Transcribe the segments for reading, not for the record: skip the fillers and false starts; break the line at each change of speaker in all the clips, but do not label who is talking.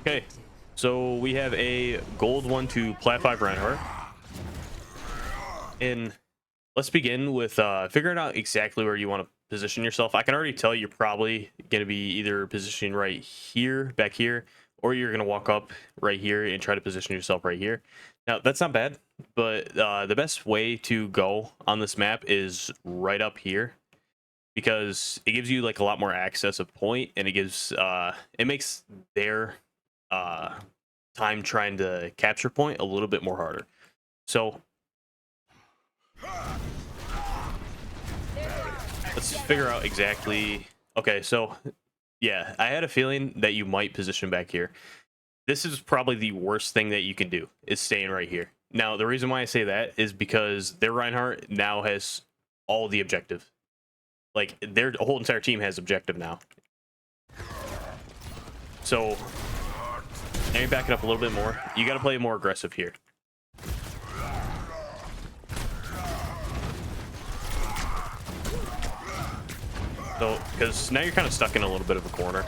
Okay, so we have a gold 1 to Plat 5 Reinhardt. And let's begin with figuring out exactly where you want to position yourself. I can already tell you're probably going to be either positioning right here, back here, or you're going to walk up right here and try to position yourself right here. Now, that's not bad, but the best way to go on this map is right up here, because it gives you like a lot more access of point, and it gives it makes their time trying to capture point a little bit more harder. So let's figure out exactly. Okay, so yeah, I had a feeling that you might position back here. This is probably the worst thing that you can do, is staying right here. Now, the reason why I say that is because their Reinhardt now has all the objective. Like, their whole entire team has objective now. So, now you back it up a little bit more. You got to play more aggressive here. So, because now you're kind of stuck in a little bit of a corner.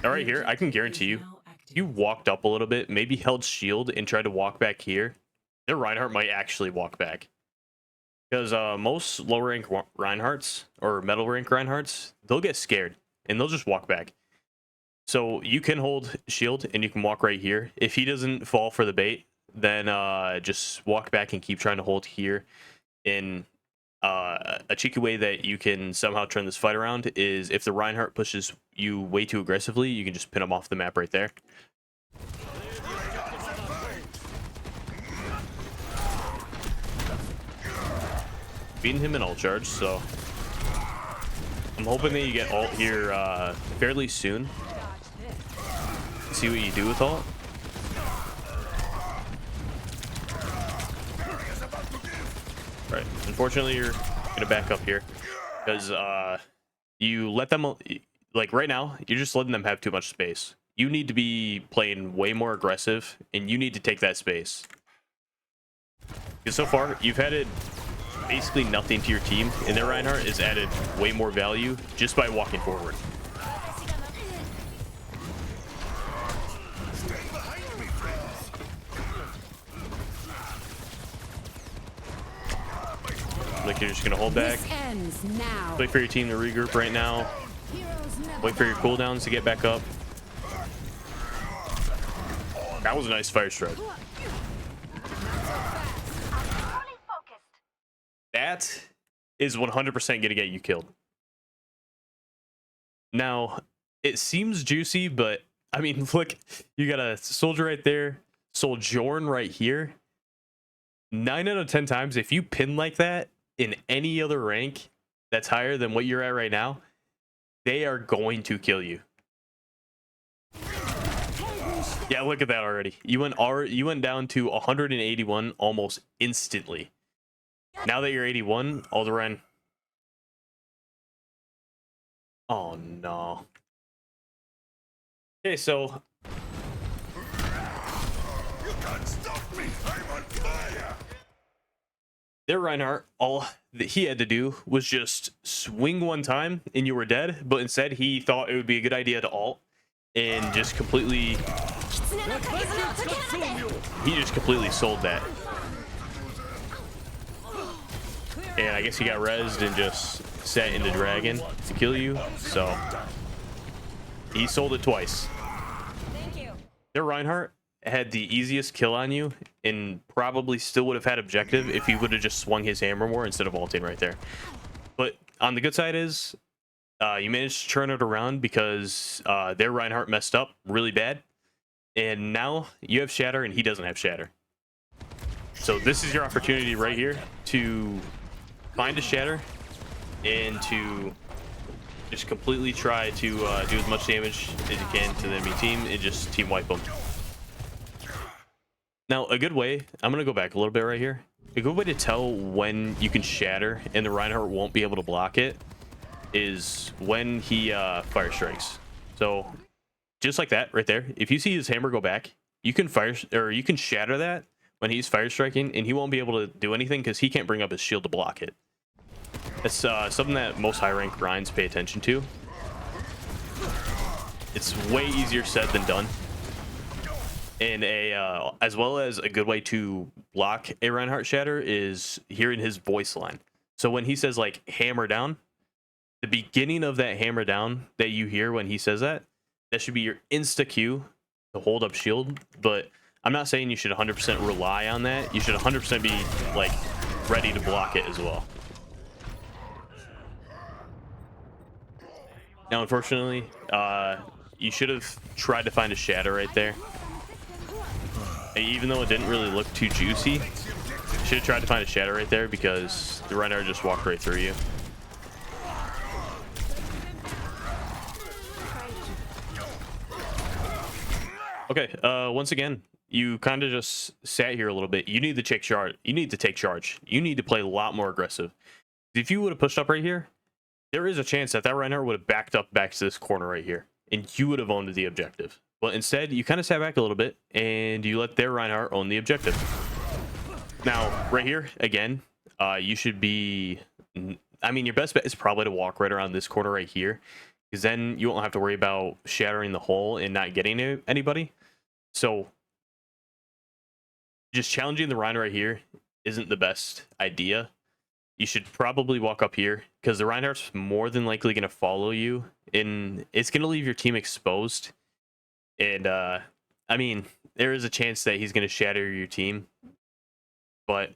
All right, here, I can guarantee you, if you walked up a little bit, maybe held shield and tried to walk back here, their Reinhardt might actually walk back. Because most low rank Reinhardts or metal rank Reinhardts, they'll get scared and they'll just walk back. So you can hold shield and you can walk right here. If he doesn't fall for the bait, then just walk back and keep trying to hold here. In a cheeky way that you can somehow turn this fight around is if the Reinhardt pushes you way too aggressively, you can just pin him off the map right there. Beating him in ult charge, so I'm hoping that you get ult here fairly soon. See what you do with ult. Right. Unfortunately, you're gonna back up here because you let them, like right now, you're just letting them have too much space. You need to be playing way more aggressive, and you need to take that space. Because so far, you've added basically nothing to your team, and their Reinhardt has added way more value just by walking forward. Like you're just gonna hold back. Wait for your team to regroup right now. Wait for your cooldowns to get back up. That was a nice fire strike. That is 100% gonna get you killed. Now, it seems juicy, but I mean, look, you got a soldier right there, Sojourn right here. 9 out of 10 times, if you pin like that in any other rank that's higher than what you're at right now, they are going to kill you. Yeah, look at that already. You went down to 181 almost instantly. Now that you're 81, Alderaan. Oh no. Okay, so you can't stop me. I'm on fire. Their Reinhardt, all that he had to do was just swing one time and you were dead, but instead he thought it would be a good idea to ult and just completely sold that. And I guess he got rezzed and just sat in the dragon to kill you, so he sold it twice. Their Reinhardt had the easiest kill on you and probably still would have had objective if he would have just swung his hammer more instead of ulting right there. But on the good side is you managed to turn it around because their Reinhardt messed up really bad, and now you have Shatter and he doesn't have Shatter. So this is your opportunity right here to find a Shatter and to just completely try to do as much damage as you can to the enemy team and just team wipe them. Now, a good way, I'm going to go back a little bit right here. A good way to tell when you can Shatter and the Reinhardt won't be able to block it is when he fire strikes. So just like that right there, if you see his hammer go back, you can you can Shatter that when he's fire striking, and he won't be able to do anything because he can't bring up his shield to block it. It's something that most high rank grinds pay attention to. it's way easier said than done. And as well as a good way to block a Reinhardt shatter is hearing his voice line. So when he says like hammer down, the beginning of that hammer down that you hear when he says that, that should be your insta cue to hold up shield. But I'm not saying you should 100% rely on that. You should 100% be like ready to block it as well. Now, unfortunately, you should have tried to find a shadow right there. Even though it didn't really look too juicy, you should have tried to find a shadow right there because the Reinhardt just walked right through you. Okay, once again, you kind of just sat here a little bit. You need to take charge. You need to take charge. You need to play a lot more aggressive. If you would have pushed up right here, there is a chance that that Reinhardt would have backed up back to this corner right here, and you would have owned the objective. But instead, you kind of sat back a little bit, and you let their Reinhardt own the objective. Now, right here, again, you should be... I mean, your best bet is probably to walk right around this corner right here, because then you won't have to worry about shattering the hole and not getting anybody. So, just challenging the Reinhardt right here isn't the best idea. You should probably walk up here because the Reinhardt's more than likely going to follow you, and it's going to leave your team exposed. And I mean, there is a chance that he's going to shatter your team, but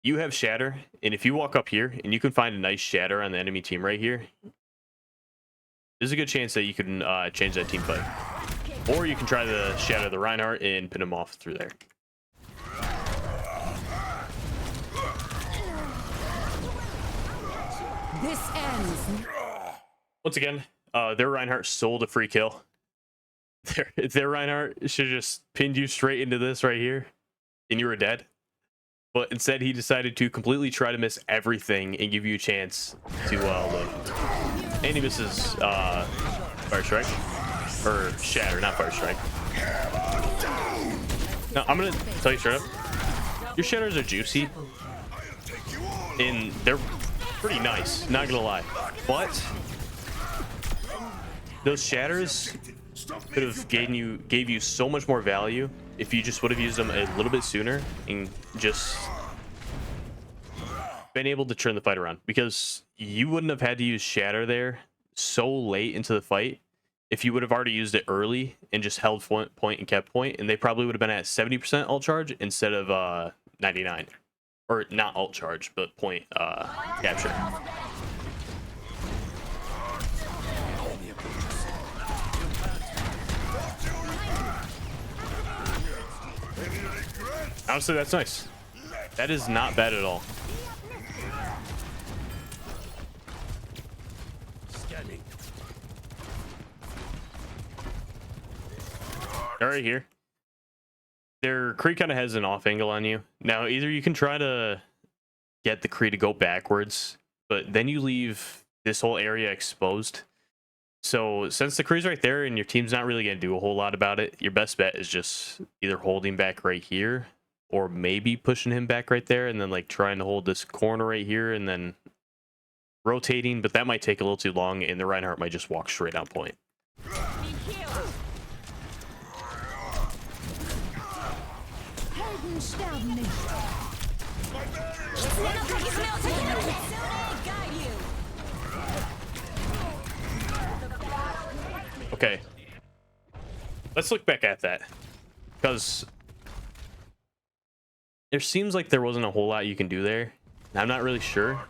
you have shatter, and if you walk up here and you can find a nice shatter on the enemy team right here, there's a good chance that you can change that team fight, or you can try to shatter the Reinhardt and pin him off through there.
This ends.
Once again, their Reinhardt sold a free kill. Their Reinhardt should have just pinned you straight into this right here, and you were dead. But instead, he decided to completely try to miss everything and give you a chance to live. And he misses Fire Strike. Or Shatter, not Fire Strike. Now, I'm going to tell you straight up. Your Shatters are juicy. And they're pretty nice, not gonna lie, but those shatters could have gave you so much more value if you just would have used them a little bit sooner and just been able to turn the fight around, because you wouldn't have had to use shatter there so late into the fight if you would have already used it early and just held point and kept point, and they probably would have been at 70% ult charge instead of 99. Or not alt charge, but point capture. Honestly, that's nice. That is not bad at all. All right, here. Their Kree kind of has an off angle on you. Now, either you can try to get the Kree to go backwards, but then you leave this whole area exposed. So since the Kree's right there and your team's not really going to do a whole lot about it, your best bet is just either holding back right here or maybe pushing him back right there and then like trying to hold this corner right here and then rotating, but that might take a little too long and the Reinhardt might just walk straight on point. Okay, let's look back at that, because there seems like there wasn't a whole lot you can do there. I'm not really sure,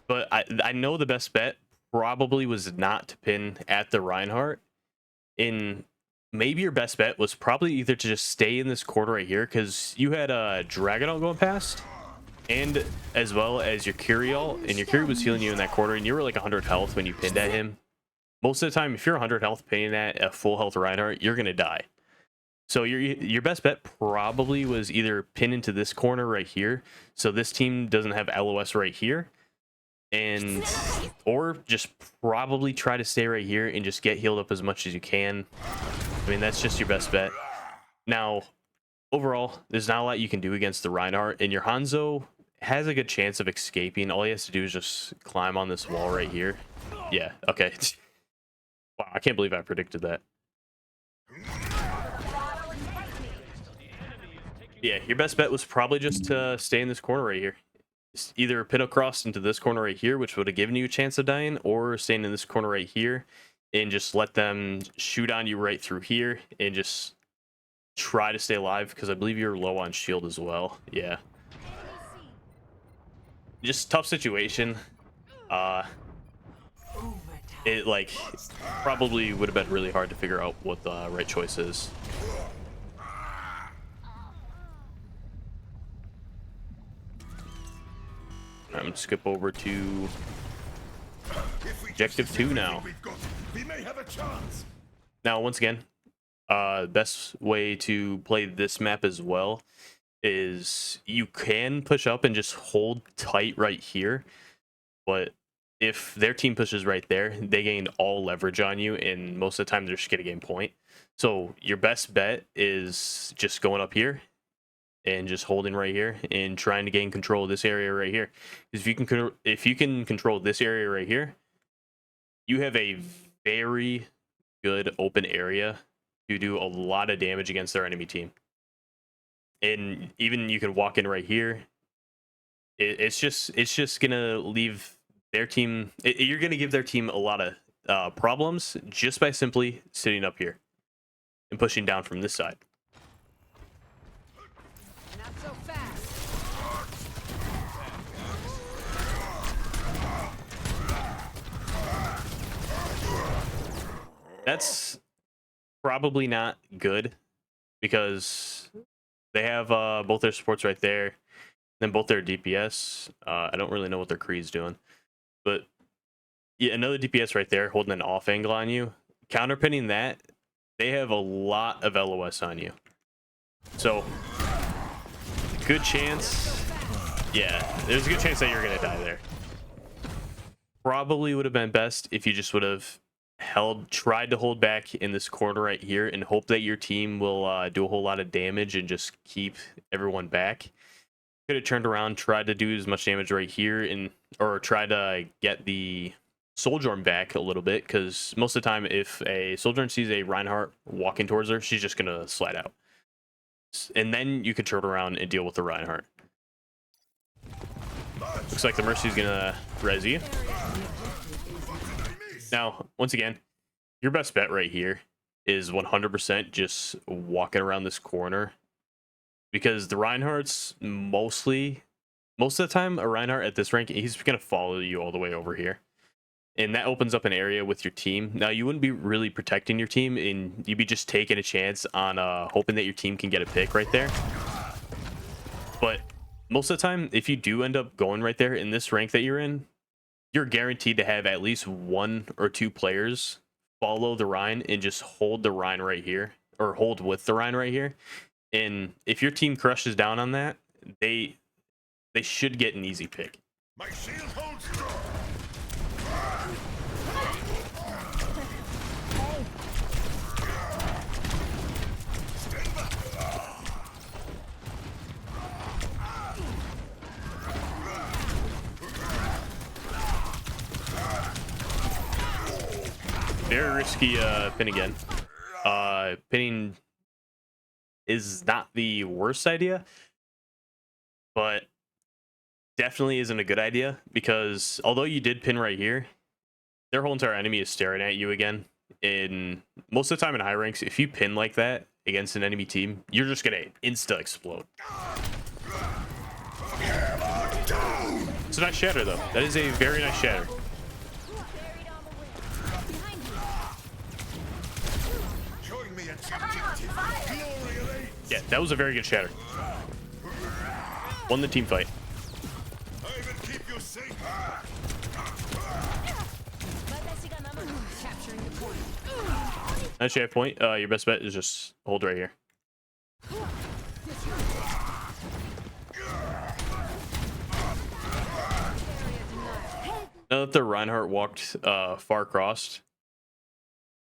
but I know the best bet probably was not to pin at the Reinhardt. In maybe your best bet was probably either to just stay in this corner right here, because you had a Dragon going past, and as well as your Curie ult, and your Curie was healing you in that corner, and you were like 100 health when you pinned at him. Most of the time, if you're 100 health pinning at a full health Reinhardt, you're gonna die. So your best bet probably was either pin into this corner right here, so this team doesn't have LOS right here, and or just probably try to stay right here and just get healed up as much as you can. I mean, that's just your best bet. Now, overall, there's not a lot you can do against the Reinhardt, and your Hanzo has a good chance of escaping. All he has to do is just climb on this wall right here. Yeah, okay. Wow, I can't believe I predicted that. Yeah, your best bet was probably just to stay in this corner right here. Just either pin across into this corner right here, which would have given you a chance of dying, or staying in this corner right here and just let them shoot on you right through here and just try to stay alive, because I believe you're low on shield as well. Yeah. Just tough situation. It like probably would have been really hard to figure out what the right choice is. I'm gonna skip over to objective 2 now.
We may have a chance.
Now, once again, best way to play this map as well is you can push up and just hold tight right here, but if their team pushes right there, they gain all leverage on you, and most of the time they're just gonna gain point. So your best bet is just going up here and just holding right here and trying to gain control of this area right here. Because if you can control this area right here, you have a very good open area to do a lot of damage against their enemy team. And even you can walk in right here. It's just gonna leave their team. You're gonna give their team a lot of problems just by simply sitting up here and pushing down from this side.
Not so fast.
That's probably not good because they have both their supports right there, then both their DPS. I don't really know what their Kree's doing, but yeah, another DPS right there holding an off angle on you. Counterpinning that, they have a lot of LOS on you. So, good chance. Yeah, there's a good chance that you're going to die there. Probably would have been best if you just would have tried to hold back in this corner right here and hope that your team will do a whole lot of damage and just keep everyone back. Could have turned around, tried to do as much damage right here, or try to get the Sojourn back a little bit, because most of the time if a Sojourn sees a Reinhardt walking towards her, she's just gonna slide out, and then you could turn around and deal with the Reinhardt. Looks like the Mercy's gonna res you. Now, once again, your best bet right here is 100% just walking around this corner, because the Reinhardt's most of the time, a Reinhardt at this rank, he's gonna follow you all the way over here. And that opens up an area with your team. Now, you wouldn't be really protecting your team, and you'd be just taking a chance on hoping that your team can get a pick right there. But most of the time, if you do end up going right there in this rank that you're in, you're guaranteed to have at least 1 or 2 players follow the Rein and just hold the Rein right here, or hold with the Rein right here. And if your team crushes down on that, they should get an easy pick.
My shield holds strong.
Very risky pin again. Pinning is not the worst idea, but definitely isn't a good idea, because although you did pin right here, their whole entire enemy is staring at you again. In most of the time in high ranks, if you pin like that against an enemy team, you're just gonna insta explode. It's a nice shatter though. That is a very nice shatter. Yeah, that was a very good shatter. Won the team fight.
I will keep you safe.
Nice shaft point. Your best bet is just hold right here. Now that the Reinhardt walked far crossed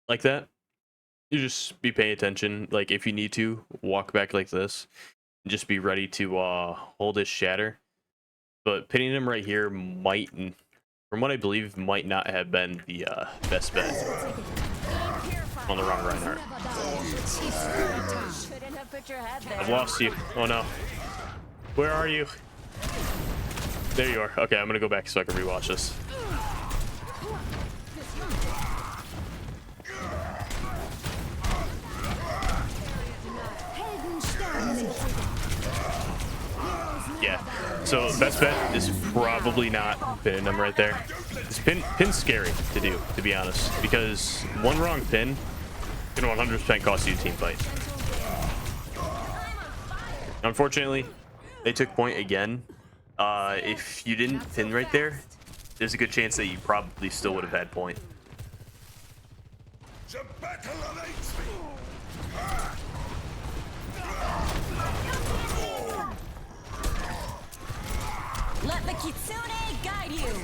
like that, you just be paying attention. Like, if you need to walk back like this, and just be ready to hold his shatter. But pinning him right here might from what I believe, might not have been the best bet. On the wrong Reinhardt. I've lost you. Oh no. Where are you? There you are. Okay, I'm gonna go back so I can rewatch this. Yeah. So best bet is probably not pinning them right there. This pin's scary to do, to be honest, because one wrong pin can 100% cost you a team fight. Unfortunately, they took point again. If you didn't pin right there, there's a good chance that you probably still would have had point.
The battle awaits me.
Let the Kitsune guide you.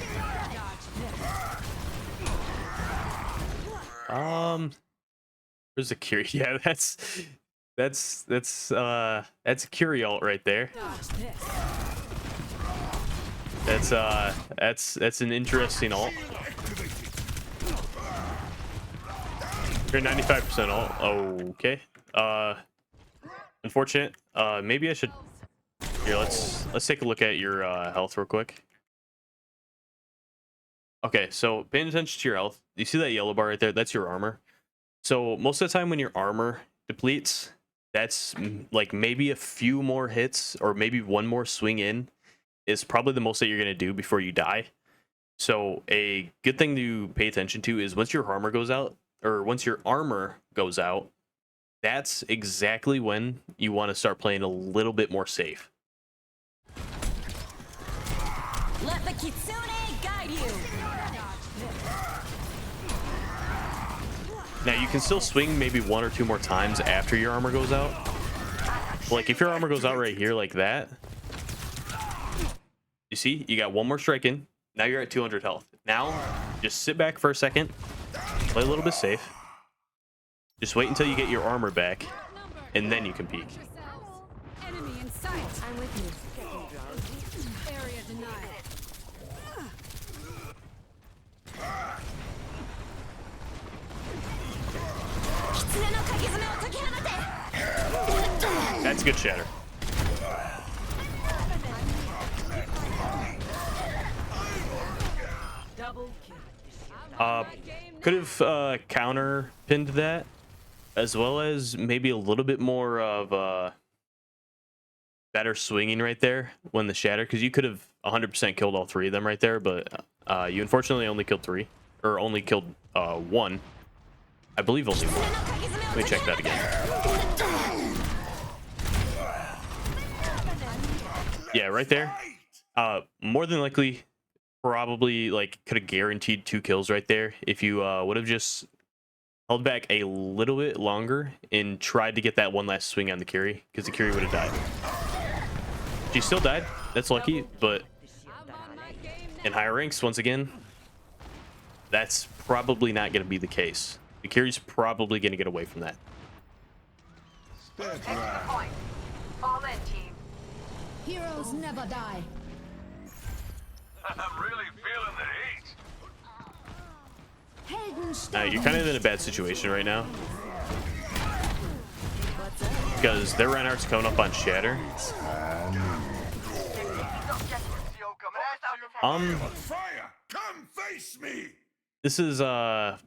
There's a Curie. Yeah, that's a Curie ult right there. That's an interesting ult. You're 95% ult. Okay. Unfortunate. Maybe I should. Here, let's take a look at your health real quick. Okay, so paying attention to your health. You see that yellow bar right there? That's your armor. So most of the time when your armor depletes, that's like maybe a few more hits or maybe one more swing in is probably the most that you're going to do before you die. So a good thing to pay attention to is once your armor goes out, or once your armor goes out, that's exactly when you want to start playing a little bit more safe.
Let the Kitsune guide you.
Now you can still swing maybe one or two more times after your armor goes out. Like if your armor goes out right here like that, you see, you got one more strike in. Now you're at 200 health. Now, just sit back for a second, play a little bit safe. Just wait until you get your armor back, and then you can peek.
Enemy in sight. I'm with you. Area denied.
That's good shatter. Could have counter pinned that, as well as maybe a little bit more of better swinging right there when the shatter, because you could have 100% killed all three of them right there, but you unfortunately only killed three, or only killed one. I believe only one. Let me check that again. Yeah, right there. More than likely, probably like could have guaranteed 2 kills right there if you would have just held back a little bit longer and tried to get that one last swing on the Curie, because the Curie would have died. She still died. That's lucky, but in higher ranks, once again, that's probably not going to be the case. The Curie's probably going to get away from that.
Point. Fall in, team.
Heroes never die.
I'm really feeling the heat.
You're kind of in a bad situation right now, because their Reinhardt's coming up on Shatter.
Fire! Come face me!
This is I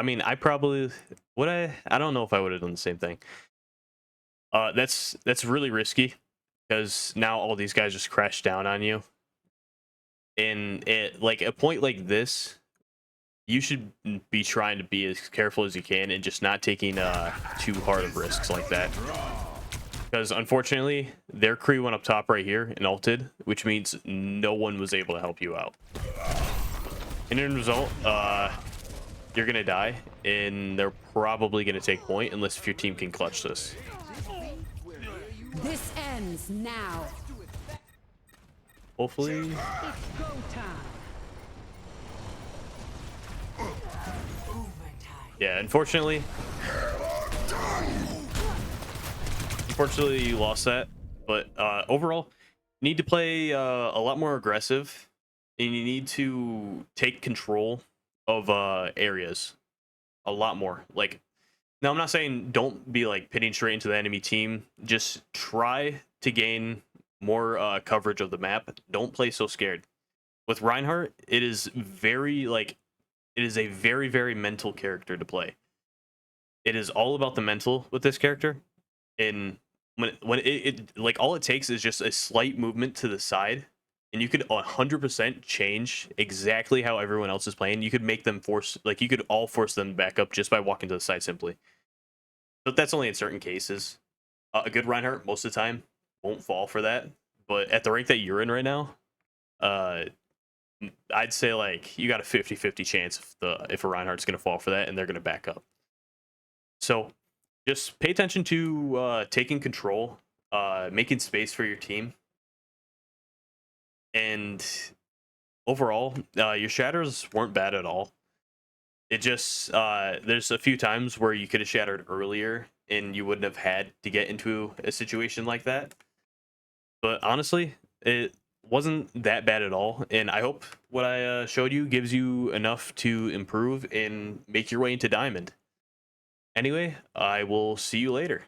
mean, I probably would. I don't know if I would have done the same thing. That's really risky, because now all these guys just crash down on you. And at like a point like this, you should be trying to be as careful as you can and just not taking too hard of risks like that. Because unfortunately, their crew went up top right here and ulted, which means no one was able to help you out. And in result, you're gonna die, and they're probably gonna take point unless if your team can clutch this.
This ends now.
Hopefully.
It's go time.
Yeah, unfortunately you lost that, but overall, you need to play a lot more aggressive and you need to take control of areas a lot more. Like, now I'm not saying don't be like pitting straight into the enemy team. Just try to gain more coverage of the map. Don't play so scared. With Reinhardt, it is very like it is a very, very mental character to play. It is all about the mental with this character. And when it like all it takes is just a slight movement to the side, and you could 100% change exactly how everyone else is playing. You could make them force, like you could all force them back up just by walking to the side simply. But that's only in certain cases. A good Reinhardt most of the time won't fall for that. But at the rank that you're in right now, uh, I'd say like you got a 50-50 chance if a Reinhardt's going to fall for that and they're going to back up. So just pay attention to taking control, making space for your team, and overall, your shatters weren't bad at all. It just there's a few times where you could have shattered earlier and you wouldn't have had to get into a situation like that. But honestly, it wasn't that bad at all, and I hope what I showed you gives you enough to improve and make your way into Diamond. Anyway, I will see you later.